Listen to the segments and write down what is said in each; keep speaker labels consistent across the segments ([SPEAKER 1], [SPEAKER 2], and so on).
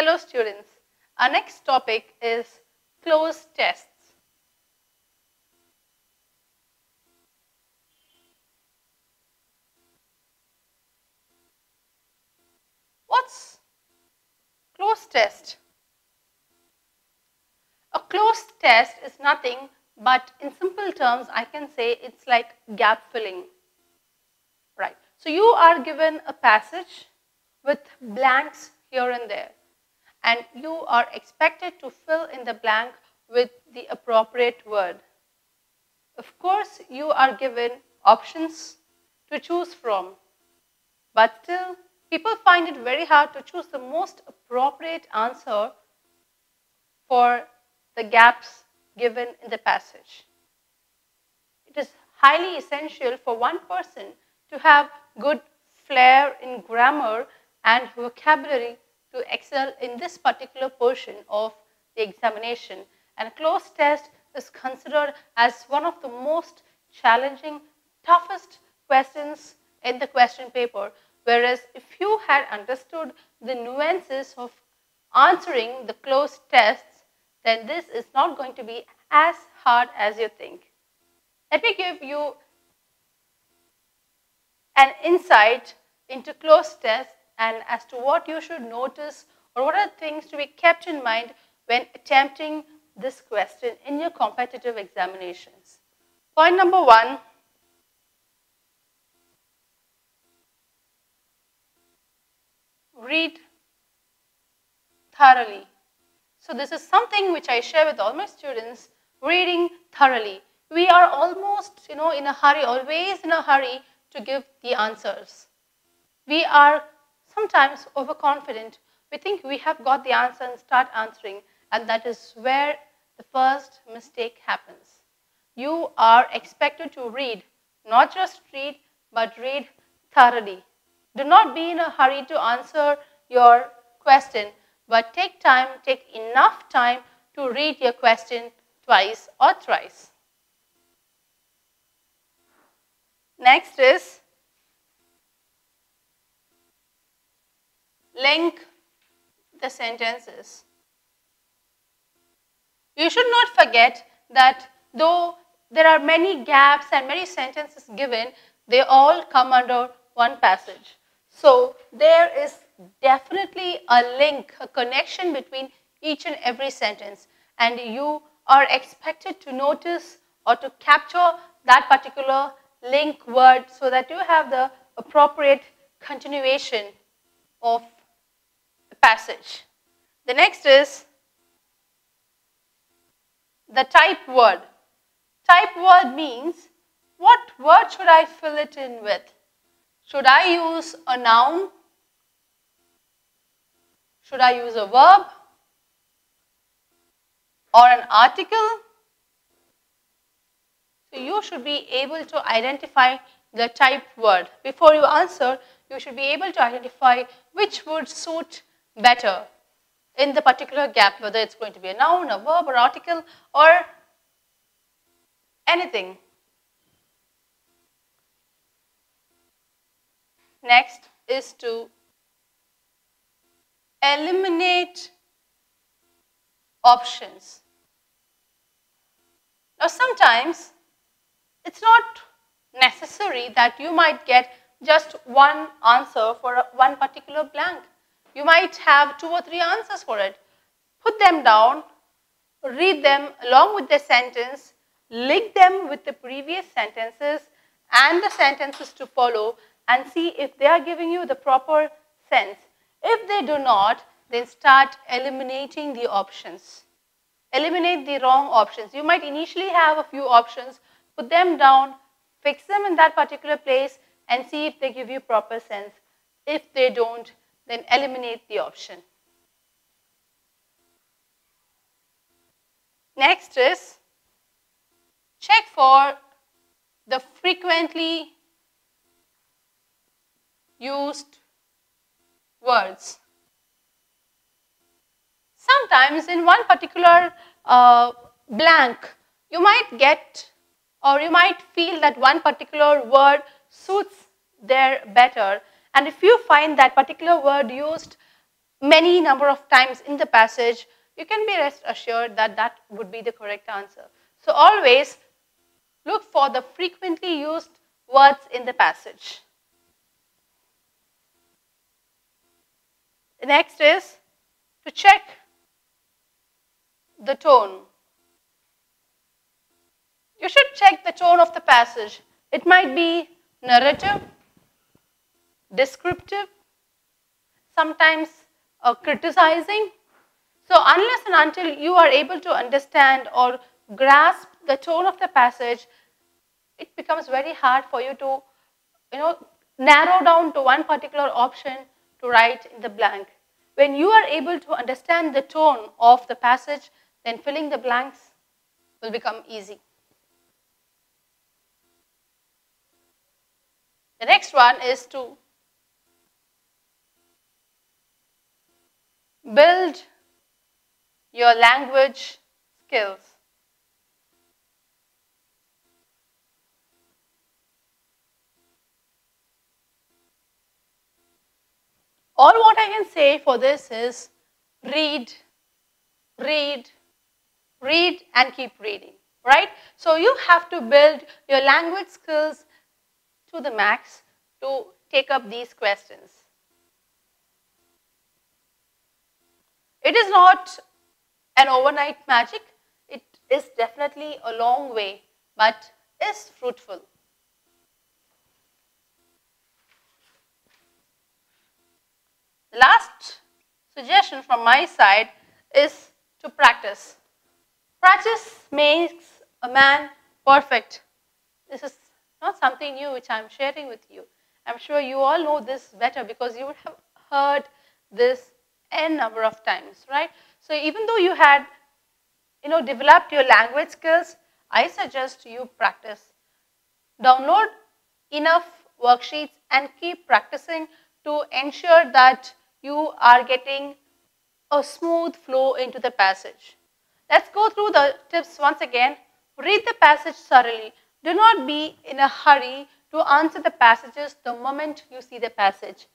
[SPEAKER 1] Hello students, our next topic is cloze tests. What's cloze test? A cloze test is nothing but, in simple terms, I can say it's like gap filling. Right. So you are given a passage with blanks here and there, and you are expected to fill in the blank with the appropriate word. Of course, you are given options to choose from, but still, people find it very hard to choose the most appropriate answer for the gaps given in the passage. It is highly essential for one person to have good flair in grammar and vocabulary to excel in this particular portion of the examination. And a cloze test is considered as one of the most challenging, toughest questions in the question paper. Whereas if you had understood the nuances of answering the cloze tests, then this is not going to be as hard as you think. Let me give you an insight into cloze tests and as to what you should notice or what are things to be kept in mind when attempting this question in your competitive examinations. Point number one, read thoroughly. So this is something which I share with all my students, reading thoroughly. We are almost, in a hurry, always in a hurry to give the answers. We are sometimes overconfident. We think we have got the answer and start answering, and that is where the first mistake happens. You are expected to read, not just read, but read thoroughly. Do not be in a hurry to answer your question, but take time, take enough time to read your question twice or thrice. Next is link the sentences. You should not forget that though there are many gaps and many sentences given, they all come under one passage. So there is definitely a link, a connection between each and every sentence, and you are expected to notice or to capture that particular link word so that you have the appropriate continuation of the passage. The next is the type word. Type word means, what word should I fill it in with? Should I use a noun? Should I use a verb or an article? So you should be able to identify the type word. Before you answer, you should be able to identify which would suit better in the particular gap, whether it's going to be a noun, a verb, or article, or anything. Next is to eliminate options. Now sometimes it's not necessary that you might get just one answer for one particular blank. You might have 2 or 3 answers for it. Put them down, read them along with the sentence, link them with the previous sentences and the sentences to follow, and see if they are giving you the proper sense. If they do not, then start eliminating the options. Eliminate the wrong options. You might initially have a few options, put them down, fix them in that particular place, and see if they give you proper sense. If they don't, then eliminate the option. Next is check for the frequently used words. Sometimes in one particular blank, you might get or you might feel that one particular word suits there better. And if you find that particular word used many number of times in the passage, you can be rest assured that that would be the correct answer. So always look for the frequently used words in the passage. The next is to check the tone. You should check the tone of the passage. It might be narrative, descriptive, sometimes criticizing. So unless and until you are able to understand or grasp the tone of the passage, it becomes very hard for you to, narrow down to one particular option to write in the blank. When you are able to understand the tone of the passage, then filling the blanks will become easy. The next one is to build your language skills. All what I can say for this is read, read, read and keep reading, right? So you have to build your language skills to the max to take up these questions. It is not an overnight magic. It is definitely a long way, but is fruitful. The last suggestion from my side is to practice. Practice makes a man perfect. This is not something new which I am sharing with you. I am sure you all know this better because you would have heard this n number of times, right? So even though you had, developed your language skills, I suggest you practice. Download enough worksheets and keep practicing to ensure that you are getting a smooth flow into the passage. Let's go through the tips once again. Read the passage thoroughly. Do not be in a hurry to answer the passages the moment you see the passage.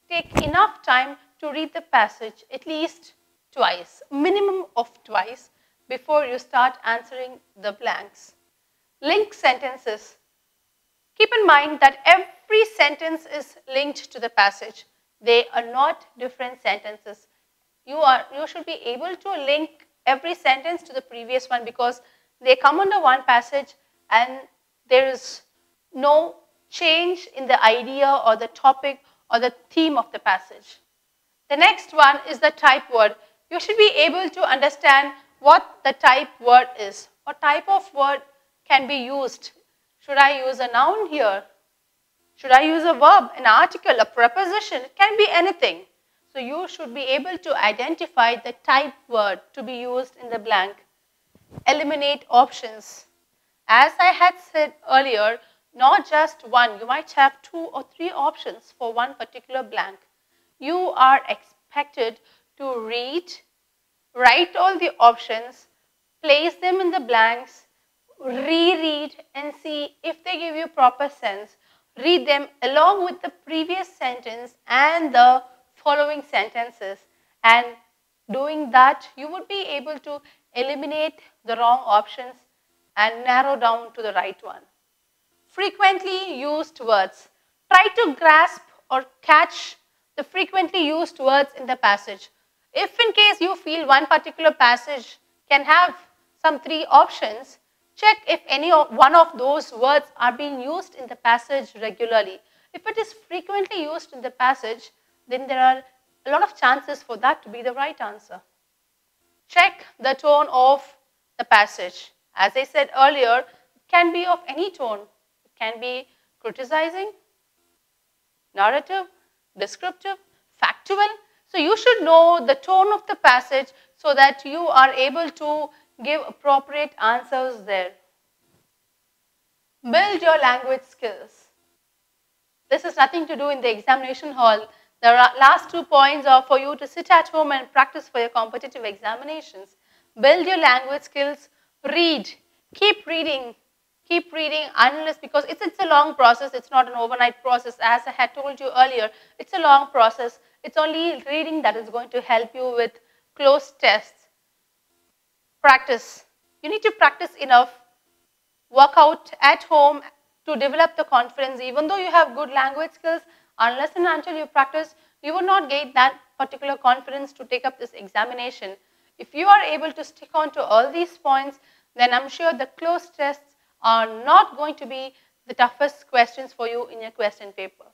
[SPEAKER 1] Take enough time to read the passage at least twice, minimum of twice, before you start answering the blanks. Link sentences. Keep in mind that every sentence is linked to the passage. They are not different sentences. You should be able to link every sentence to the previous one because they come under one passage and there is no change in the idea or the topic or the theme of the passage. The next one is the type word. You should be able to understand what the type word is. What type of word can be used? Should I use a noun here? Should I use a verb, an article, a preposition? It can be anything. So you should be able to identify the type word to be used in the blank. Eliminate options. As I had said earlier, not just one. You might have 2 or 3 options for one particular blank. You are expected to read, write all the options, place them in the blanks, reread and see if they give you proper sense. Read them along with the previous sentence and the following sentences, and doing that you would be able to eliminate the wrong options and narrow down to the right one. Frequently used words. Try to grasp or catch the frequently used words in the passage. If in case you feel one particular passage can have some 3 options, check if any one of those words are being used in the passage regularly. If it is frequently used in the passage, then there are a lot of chances for that to be the right answer. Check the tone of the passage. As I said earlier, it can be of any tone. It can be criticizing, narrative, descriptive, factual. So you should know the tone of the passage so that you are able to give appropriate answers there. Build your language skills. This has nothing to do in the examination hall. The last 2 points are for you to sit at home and practice for your competitive examinations. Build your language skills. Read. Keep reading unless, because it's a long process. It's not an overnight process. As I had told you earlier, it's a long process. It's only reading that is going to help you with close tests. Practice. You need to practice enough. Work out at home to develop the confidence. Even though you have good language skills, unless and until you practice, you will not gain that particular confidence to take up this examination. If you are able to stick on to all these points, then I'm sure the close tests are not going to be the toughest questions for you in your question paper.